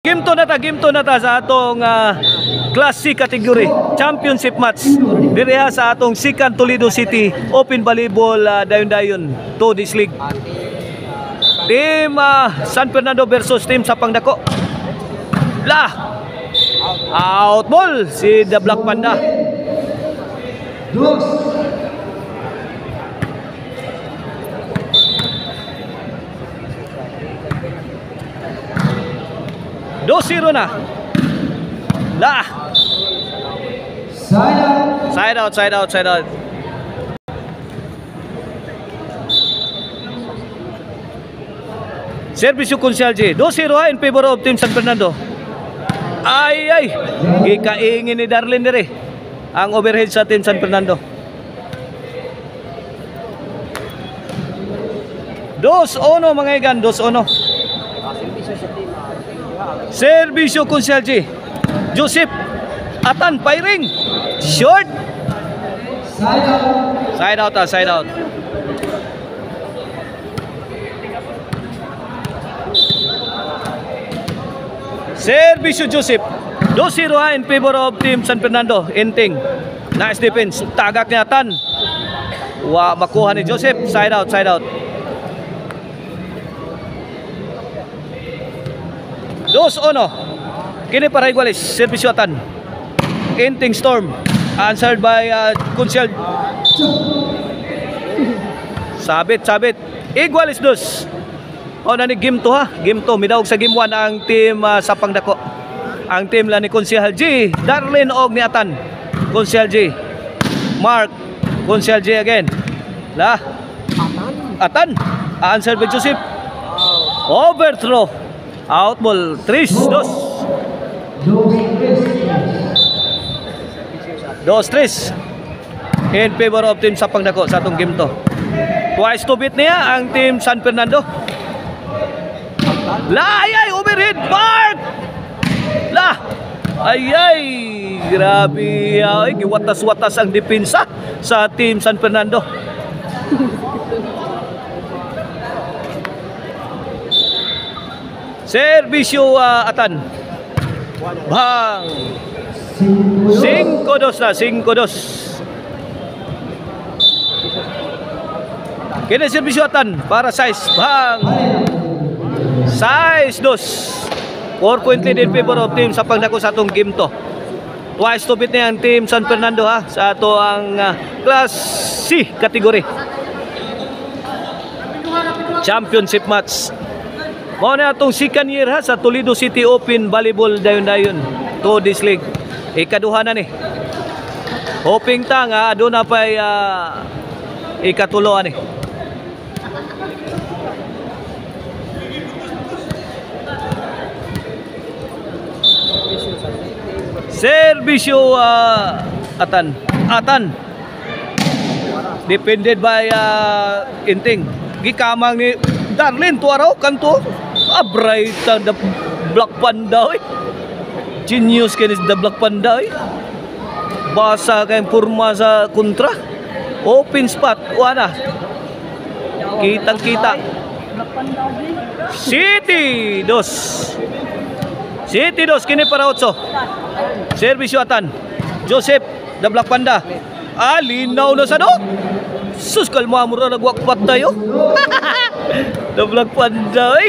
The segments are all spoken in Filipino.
Game to na ta sa atong Class C category championship match diriha sa atong Sikan Toledo City Open Volleyball dayon-dayon to this league. Team San Fernando versus Team Sapang Dako. Out ball si The Black Panda. Dosiro na. Side out. Service Consialje. 2-0 in favor of Team San Fernando. Ay. Gikaingin ni Darlene dire ang overhead sa Team San Fernando. 2-1 mga igan, 2-1. Servisyo Consialje. Joseph Atan firing. Short. Side out. Servisyo Joseph. 2-0 in favor of Team San Fernando. Inting. Nice defense. Tagak ni Atan. Makuha ni Joseph. Side out. Dos ono. Kini para igualis. Servisyo Atan. Inting Storm. Answered by Consial. Sabit. Igualis dos. O na ni game 2 ha. Game 2. Midawag sa game 1 ang team Sapang Dako. Ang team la ni Consial G. Darlene og ni Atan. Consial G. Mark. Consial G again. Atan. Answered by Joseph. Overthrow. Out ball 3-2. 2-3 in favor of Team Sapang Dako sa atong game to. Twice to beat niya ang Team San Fernando. Overhead mark. Grabe. Giwatas-watas ang depensa sa Team San Fernando. Servisyo Atan. Bang. 5-2 na. 5-2. Kini servisyo Atan para size. Bang. Size 2. 4 point lead in favor of Team Sapang Dako sa atong game to. Twice to beat na ang Team San Fernando ha sa ato ang Class C category championship match. Mao na atong second year ha sa Toledo City Open Volleyball dayon-dayon to this league. Ikaduha na ni. Hoping ta nga aduna pay ikatulo ani. Servisyo Atan. Defended by Inting. Gikamang ni Darlene tuaraw kanto. Bright the Black Panda. Genius kay the Black Panda. Basa kay purma sa kontra. Open spot. Wala. Kitang-kita. City 2 kini para 8. Servisyo Atan. Joseph the Black Panda. Linaw na sa do. Sus kalma mura nagwakpat tayo. The Black Panda.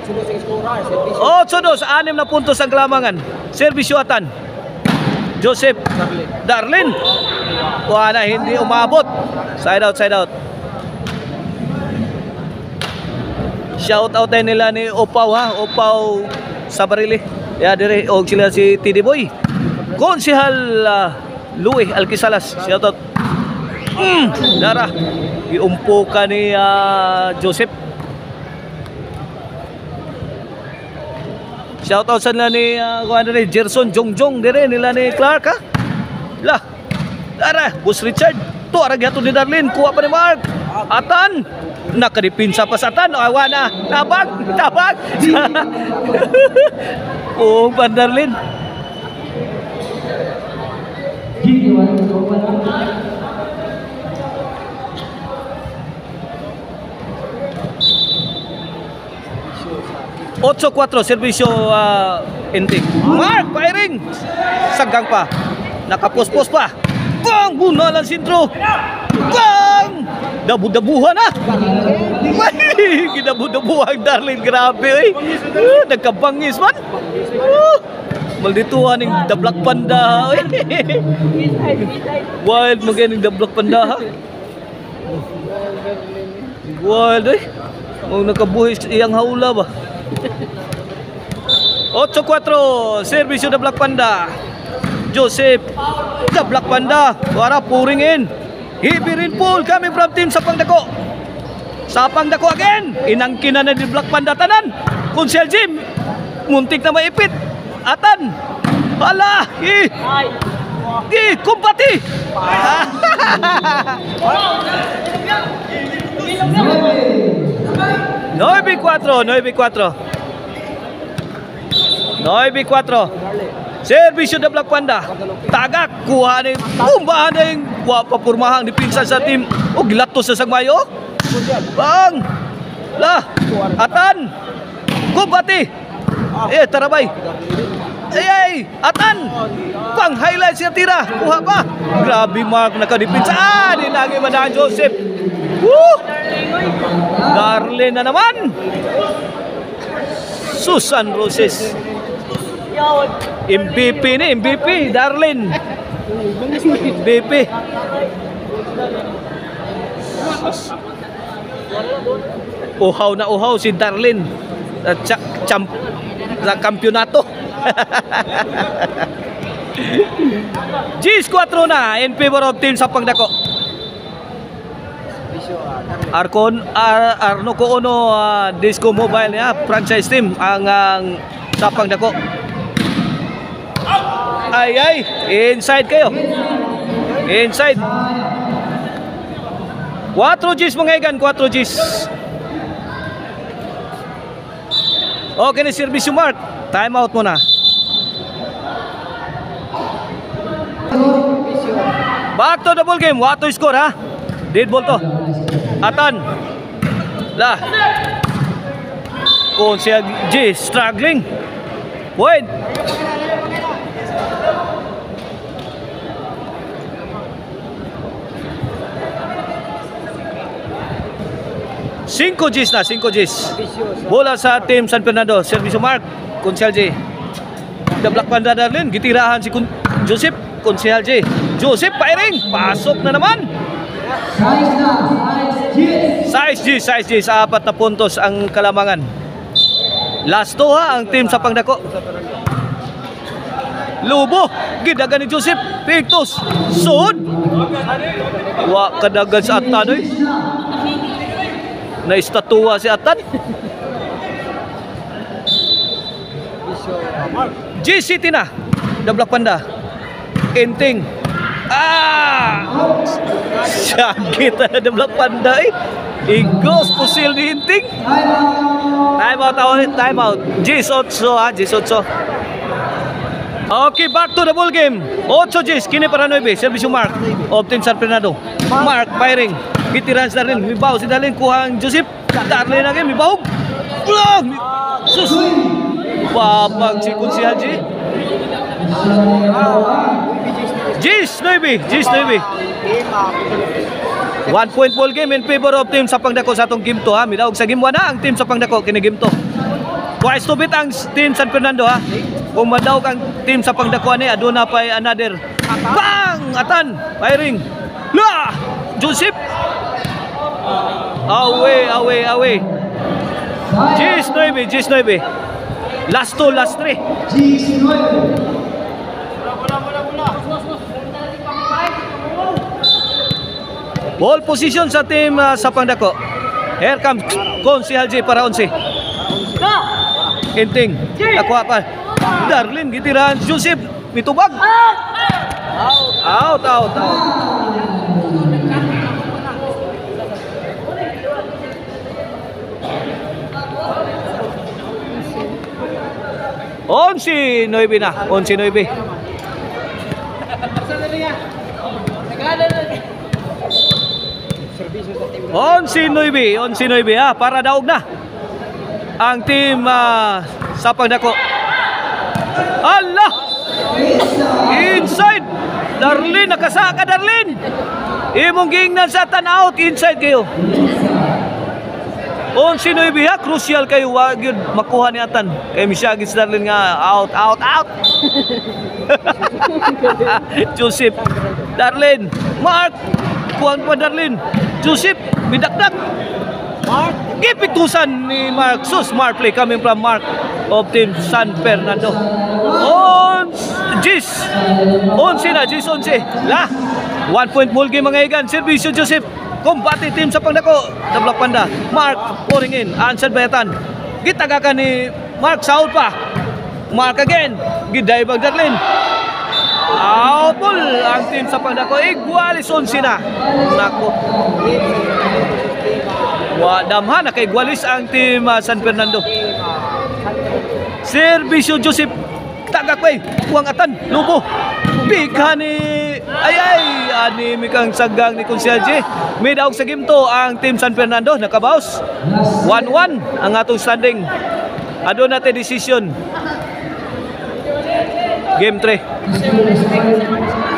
8-2, 6 na puntos ang kalamangan. Servisyo Atan. Joseph Darlene. Wala, hindi umabot. Side out. Shout out din nila ni Opaw ha. Opaw Sabarili. Dire og sila si TD Boy. Konsehal Louie Alquisalas. Shout out. Dara. Iumpo ka ni Joseph. Shout out sa nila ni Gerson Jongjong dire nila ni Clark ha. Dara, Bus Richard. Tuarag yato ni Darlene, kuha pa ni Mark. Atan. Nakadipinsa pa sa Atan. Awa na. Tabag. Pa Darlene. 8-4, serbisyo Inting. Mark, firing! Saggang pa. Nakapospos pa. Bang! Bunalan sintro. Bang! Dabu-dabuhan na. Ginabu-dabuhan, Darlene. Grabe, eh. Nagkabangis man. Maldituhan ng The Black Panda. Wild magaling The Black Panda, ha? Wild, eh. Kung nakabuhis iyang haula ba? 8-4, servisyo The Black Panda. Joseph, The Black Panda. Wara pouring in. Heavy rainfall coming from team Sapang Dako. Sapang Dako again. Inangkinan na ni Black Panda tanan. Kunsel Jim, muntik na maipit. Atan. Hala. Kumpati. 9-4. 9-4. Servisyo The Black Panda. Tagak. Kuha na yung bumbahan na yung papurmahang dipinsan sa team. Gilatos sa Sagmayo. Bang. Atan. Kumpati. Tarabay. Atan. Pang highlight siya tira. Kuha pa. Grabe Mark. Nakadipinsa. Dinagi manahan Joseph. Darlene na naman. Susan Roses. MVP ni, MVP, Darlene. MVP. Uhaw na uhaw si Darlene. Sa kampyonato. Gis 4 na in favor of team Sapang Dako. Arno ko ono Disco Mobile ya, franchise team ang Sapang Dako. Ay, inside kayo. Inside. 4 Gs mga igan, 4 Gs. Okay ni servisyo Mark. Time out muna. Back to the ball game. What to score, ha? Dead ball to. Atan. Kung siya G struggling. Point. Cinco Gs na, 5 Gs. Bola sa team San Fernando. Servisyo Mark. Kunsel J. The Black Panda Darlene. Gitirahan si Joseph. Kunsel J. Joseph firing. Pasok na naman. Size G. Sa 4 na puntos ang kalamangan. Last 2 ha, ang team Sapang Dako. Lubo. Gidagan ni Joseph. Pictus. Sud. Wa kadagan sa Atan eh. Naistatua si Atan. G-City na. The Black Panda. Inting. Sakit The Black Panda eh. Igos pusil ni Inting. Time out. G-8 ha, G-8. Okay, back to the ball game. 8 Gs, kini para 9. Servisyo Mark of team San Fernando. Mark firing. Gitiran si Darlene. Mibaw si Darlene. Kuha ang Joseph. Darlene again. Mibaw. Sus. Babag si Kunsihan G. Gis 9. 1 point ball game in favor of team Sapang Dako sa atong game to ha. Midaog sa game 1 na ang team Sapang Dako kini game to. Twice to beat ang team San Fernando ha. Kung madaog ang team Sapang Dako ni aduna pa another. Bang! Atan firing. Joseph. Away. Gis 9. Last 2, last 3. Ball position sa team Sapang Dako. Here comes Konsehal J para 11. Inting. Nakuha pa. Darlene gitirahan Joseph. Mitubag. Out. 11-9 na. 11-9. Onsi 9 ha, para daog na ang team Sapang Dako. Allah! Inside! Darlene, nakasaka Darlene! Imong gingnan sa tan-out, inside kayo. On sino'y biha, crucial kayo, wag yun makuha ni Atan. Kay Misyagis Darlene nga, out. Joseph, Darlene, Mark, kuhan pa Darlene. Joseph, bidakdak. Mark, gipitusan ni Mark. Sus, Mark play coming from Mark of team San Fernando. On Gis. On sina, Gis 11. La. 1 point mulgi mga igan. Servisyo Joseph. Kumbati team sa Pangdako. Tablak Panda. Mark pouring in. Answered Bayatan. Gitagakan ni Mark Saul pa. Mark again. Giday bag Darlene. Out ball ang team sa Pangdako. Igualis 11 na. Nako. Wadamhan na kay Igualis ang team San Fernando. Servisyo Joseph. Tagakway. Buang Atan. Lubo. Bigha ni ani mikang sagang ni Konsyalje. May daog sa game to ang team San Fernando nakabaos. 1-1 ang atong standing. Adto natin decision. Game 3.